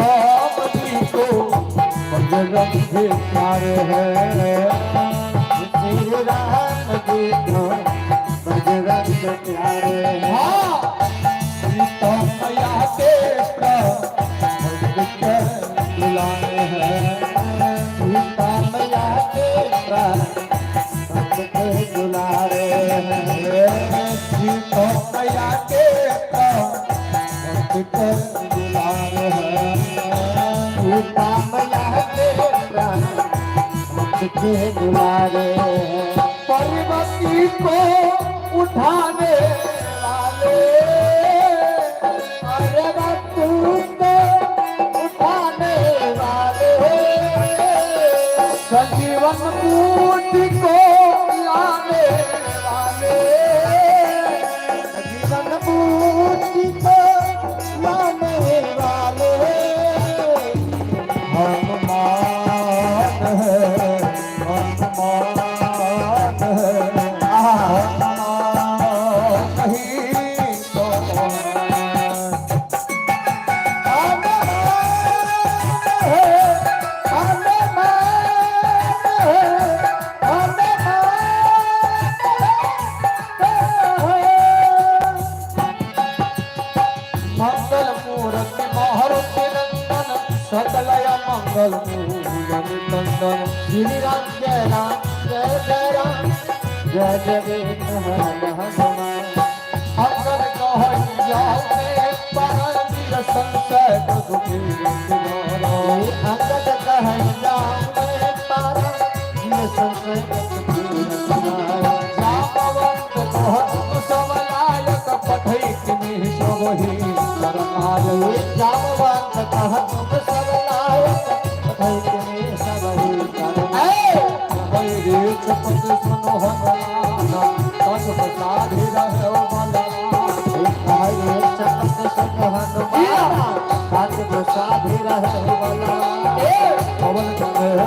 राम जी को बजरंग भी प्यारे हैं। श्री राम जी को बजरंग प्यारे हैं। सीता मैया के भक्त बुलाए हैं। सीता मैया के भक्त दुलारे हैं। सीता मैया के भक्त बुलाए हैं। सीता मैया के भक्त दुलारे हैं। पर्वती को उठाने वाले अरे बच्चू को उठाने वाले संजीवन मूर्ति को लाने वाले जीवन मूर्ति को लाने वाले हनुमान है, हनुमान है, हनुमान कहीं तो मंगल मूर्ति मारुति नंदन सकलय मंगल मूर्ति नंदन श्री राम जय राम जय जय राम जय जय हनुमान। अंगद कहैया में परम संशय दुखी किनारा। अंगद कहैया में पारा ये संशय तुम्हारा। जामवंत कहत समलायक पठैत निशोहि करनाय। जामवंत कहत सब लायक कथै तुम्हें सब ही करनाय। वैरे चपत सुनो हनुमान तन प्रसादि रहो बलवान। हरे चपत सुन हनुमान काज प्रसादि रहे बलवान। पवन कमल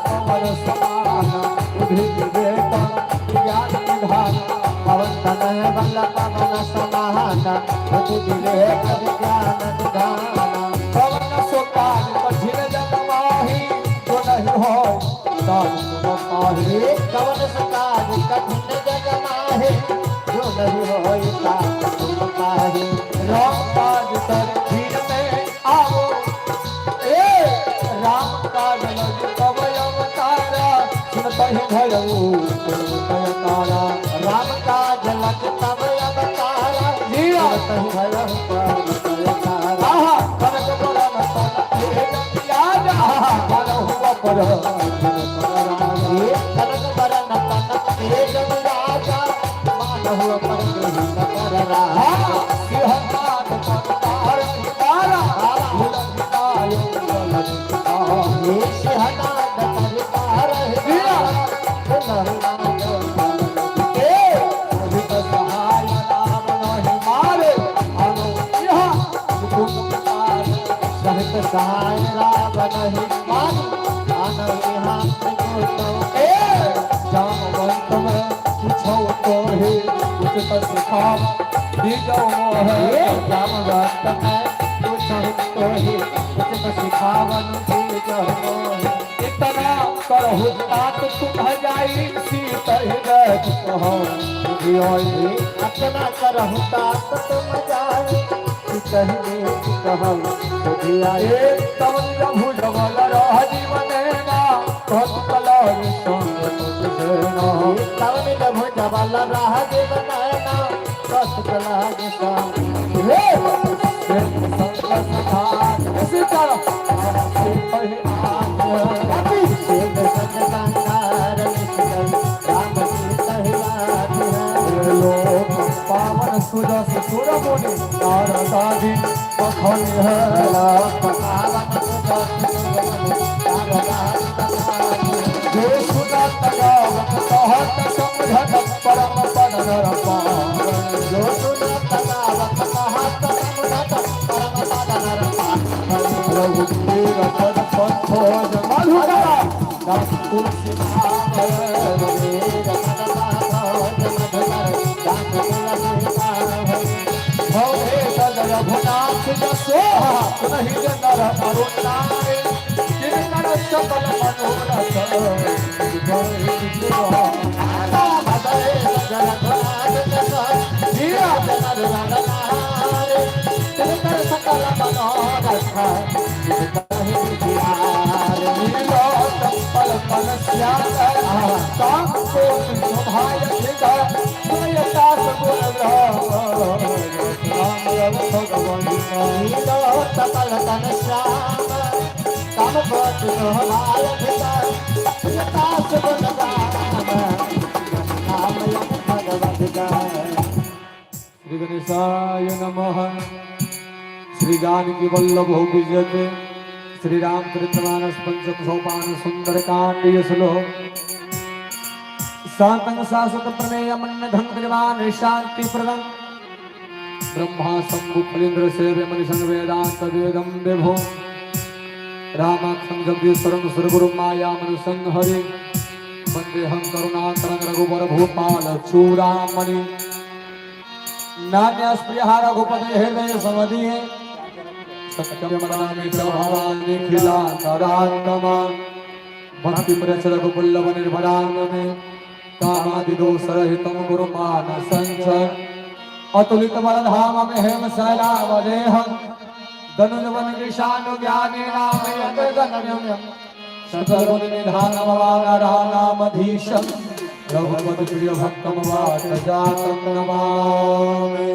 कमल समान बुद्धि विवेक ज्ञान निधान। पवन तनय बल पवन समान बुद्धि विवेक ज्ञान निधान। पवन सुकाल कठिन जग माही जो नहीं हो दान सुनो पाही। कवन सकाज कठिन जग माहे जो नहीं होई ता तुम पाहे। राम काज कर धीर में आओ राम काज लग तब अवतारा। सुनतहि भयऊ तारा। राम काज लग तब अवतारा। जिया तहि भयउ पर तारा। आहा कनक बरन तन एक याद आहा बरहुआ पर ये कनक बरन तन तेज राजा मानहु पर कर रहा। सिंहनाद पतार तारा भुलभितायो बलभितायो। ये सिंहनाद परिवार जिया अधिक सहाय राम नहीं मारे अनु यह मुकुट पार। सहित सहाय राम नहीं मान आन हाथ को जामवंत में पूछो तो ही उचित सिखाव दीजो है। जामवंत में पूछो तो ही उचित सिखावन दीजो मोहि। इतना करहु तात तुम जाई सीत हृदय कहो बुझियोई। अपना करहु तात तुम जाए कहीं कहम बुझियाए। एक तवल भुज बल रह जीवने ना भक्त कलर संग तुझेना। तवनिल भुज बल रह जीवनैना कस कलाग हे संग सखान इसी तरह से पहि आन सेव सजनार राम सीता लोक पावन सुजस सुर मुनि नारदादि पखन है। जो सुनत गावत कहत समझत परम पद नर पावन। जो सुनत गावत कहत समझत परम पद नर पावन। प्रभु तेर पद पंथोज मधुरा दस तुलसी भवे सद रघुनाथ जसो नहीं नर अरु नारी किरकर सकल मनोरथ सकल श्री गणेशाय नमः। श्री जानकी वल्लभो विजयते श्री रामचरितमानस पंचम सोपान सुंदरकांड श्लोक शांतं शाश्वत प्रणेयमन्न धन निर्वाण शांति प्रदं ब्रह्मा शंभु फलींद्र सेव्य मनिषं वेदांत वेदं विभो रामाख्यं जगदीश्वरं सुरगुरुं माया मनुसं हरि वन्देऽहं करुणाकरं रघुवर भूपाल चूड़ामणि नान्यस्प्रियः रघुपते हृदय समदीये सत्यमदामि भवानि खिलान्तरात्मा भक्ति प्रचर रघुपुल्लव निर्भरांगमे कामादिदोषरहितं गुरुमानसञ्च अतुलित बलधाम में हेम शैलावदेहं धनुजवन कृशानुज्ञानेनामयगगनम्यं सकलगुणनिधानमवानरानामधीशं रघुपति प्रिय भक्तं वातजातं नमामि।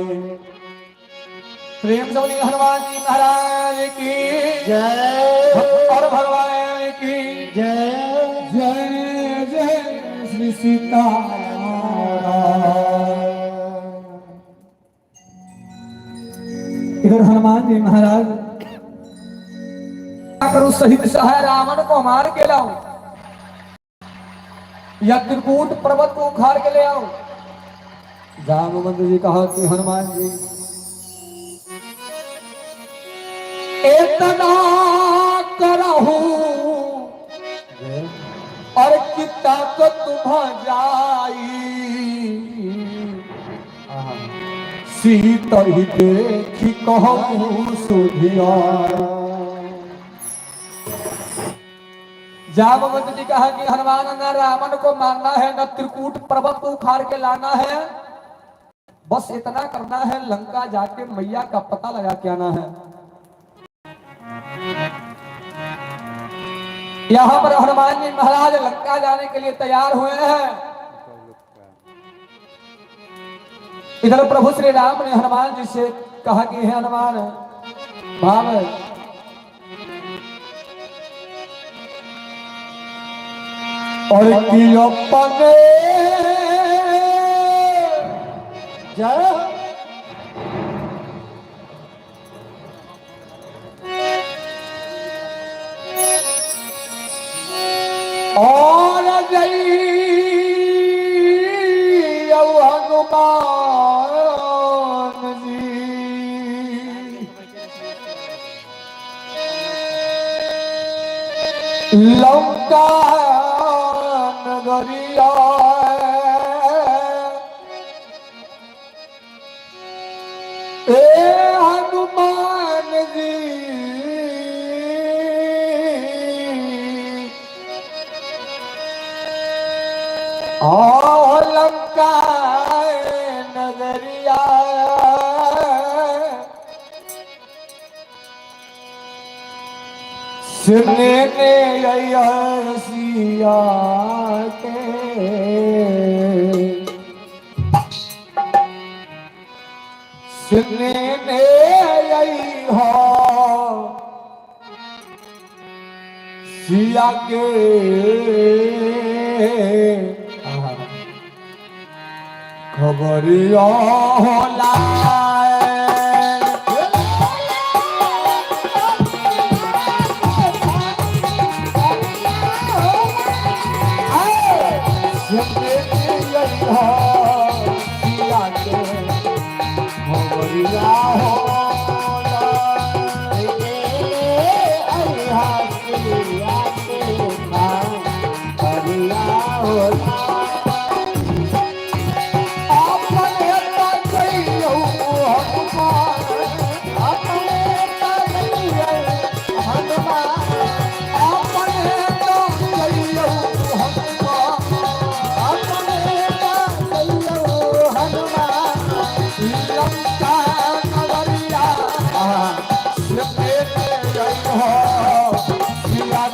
प्रेम से बोलिए हनुमान जी महाराज की जय और भगवान की जय जय जय श्री सीताराम। इधर हनुमान जी महाराज करो सहित सहाय रावण को मार के लाओ या त्रिकूट पर्वत को उखाड़ के ले आओ। जामवंत जी कहा कि हनुमान जी इतना करहू और कितना को तुम जाई सीता ही देखी कहूँ सुधिया। जामवंत जी कहा कि हनुमान न रावण को मारना है न त्रिकूट पर्वत को उखाड़ के लाना है, बस इतना करना है लंका जाके मैया का पता लगा के आना है। यहाँ पर हनुमान जी महाराज लंका जाने के लिए तैयार हुए हैं। इधर प्रभु श्री राम ने हनुमान जी से कहा कि हे हनुमान भाव और अपने जय और जय हनुमान जी लंका नगरिया ए हनुमान जी लंका नगरिया सुनने सिया के सुनने हो सिया के खबरिया होला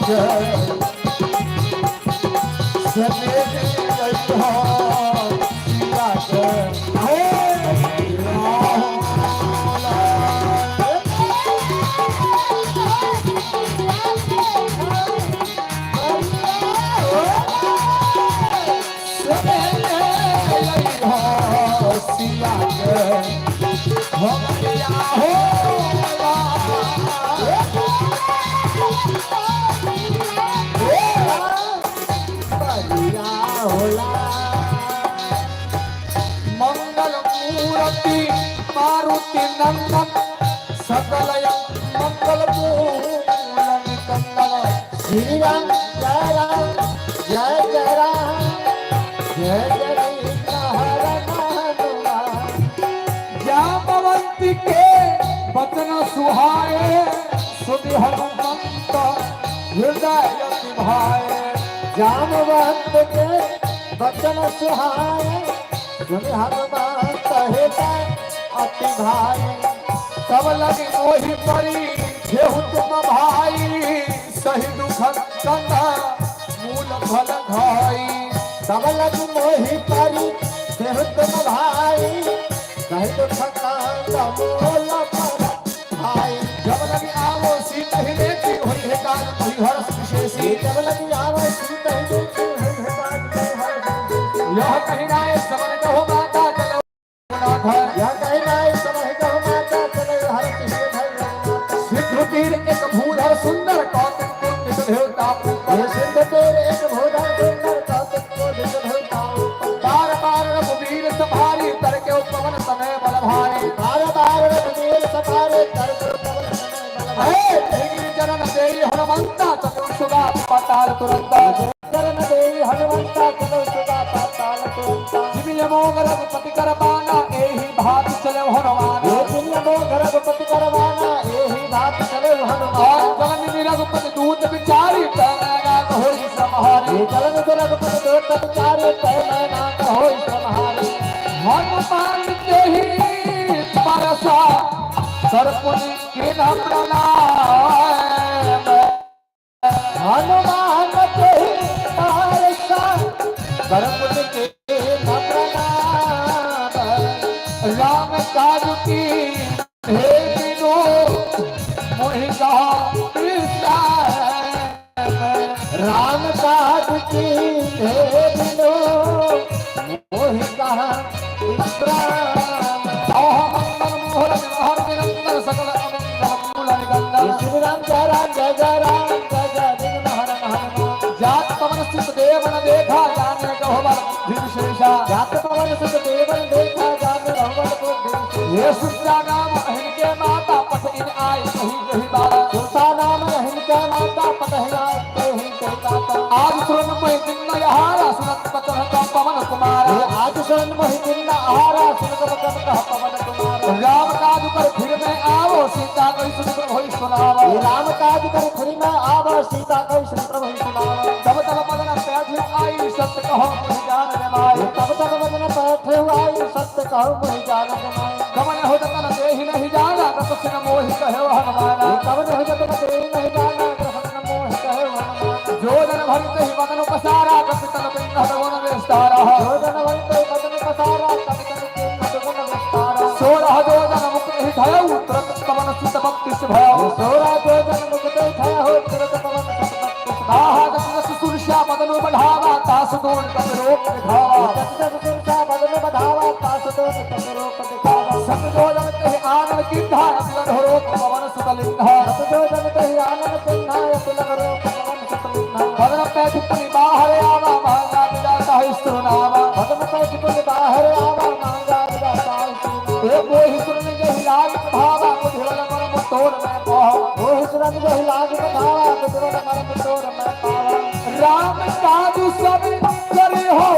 के सने हो सिया के सिया के हम या मंगल मूर्ति मारुति नंदन सकल मंगल मूल कंदन श्री राम जय राम जय जय राम जय जय जामवंती के बचन सुहाए सुधि हनुमंत हृदय भाए जामवंत के बचन सुहाए सुनि हनुमंत हृदय अति भाई तब लगी मोहि परी जेहु तुम भाई सही दुख कंधा मूल फल घाई तब लगी मोहि परी देह तुम भाई कहे तो थकान मूल पर भाई जब लगी आवो सीता ही देखी हुई है काल हुई हर्ष विशेषी जब लगी आवो सीता ही देखी हुई है काल यह कहीं नाय समन कहो माता चलो नाथ यह कहीं नाय समन कहो माता चलो हर किसी भाई सिद्ध तीर एक भूधर सुंदर कौतुक कुंड देवता ये सिद्ध तीर एक भूधर सुंदर कौतुक कुंड देवता बार बार रघुवीर सभारी तरके उपवन समय बल भारी बार बार रघुवीर सभारी तरके उपवन समय बल भारी चरण देई हनुमंता चतुर्सुगा पाताल तुरंता चरण देई हनुमंता चतुर्सुगा पाताल तुरंता जिमिल मोग रघुपति कर बाना एहि भात चले हनुमान जिमिल मोग रघुपति कर बाना एहि भात चले हनुमान जगन रघुपति दूत विचारी पैना होई समहारी चलन रघुपति दूत विचारी पैना होई समहारी हनुमान तेहि परसा सर्पुनि के नाम प्रणाम हनुमान तेहि परसा सर्पुनि के नाम प्रणाम राम काज की हे बिनो मोहि कहा राम काज की हे बिनो मोहि कहा विश्राम सकल मूल निगंधन श्री राम जय राम जय जय राम जय जय विघ्न हरन हनुमान जात पवन सुत देवन देखा जाने कहो बल विशेषा जात पवन सुत देवन देखा जाने भगवान को ये सुता नाम इनके माता पट इन आई कही कही बात सुता नाम इनके माता पट आई कही कही बात आज सुन मैं दिन यहारा सुनत पवन का पवन कुमार आज सुन मैं दिन आहारा सुनत पवन का पवन कुमार राम काज कर फिर में आवो सीता कोई सुन होई सुनावा राम काज कर फिर में आवो सीता कोई सुन होई सुनावा तब तब मदन पैठ आई सत्य कहो मुझ जान रे माई तब तब मदन पैठ आई सत्य कहो मुझ जान रे माई कमन हो तन देहि नहीं जाना कृष्ण मोहि कहे हनुमाना कमन हो तन देहि नहीं जाना कृष्ण मोहि कहे हनुमान जो जन भक्त ही मदन पसारा कपितन पिंड हनुमान विस्तारा जो जन भक्त मदन पसारा कपितन पिंड हनुमान विस्तारा 16 जो जन मुक्त ही भयो तुरंत पवन सुत भक्ति से भयो 16 जो जन मुक्त ही भयो तुरंत पवन सुत भक्ति से आहा जस सुरक्षा मदन बढ़ावा तास दूर कप रोक दिखावा जस सुरक्षा मदन बढ़ावा तास दूर कप रोक दिखावा सत जो जन कहि आनंद किंधा अतिलन हो रोक पवन सुत लिंधा सत जो जन कहि आनंद किंधा अतिलन हो रोक पवन सुत लिंधा मदन पैठ पुनि बाहर आवा महंगा विदाता है स्तुनावा मदन पैठ पुनि बाहर आवा महंगा विदाता है स्तुनावा ए मोहि सुन जहि लाग भावा मुझल मन मुतोर में पावा मोहि सुन जहि लाग भावा मुझल मन मुतोर में पावा राम काज सब करे हो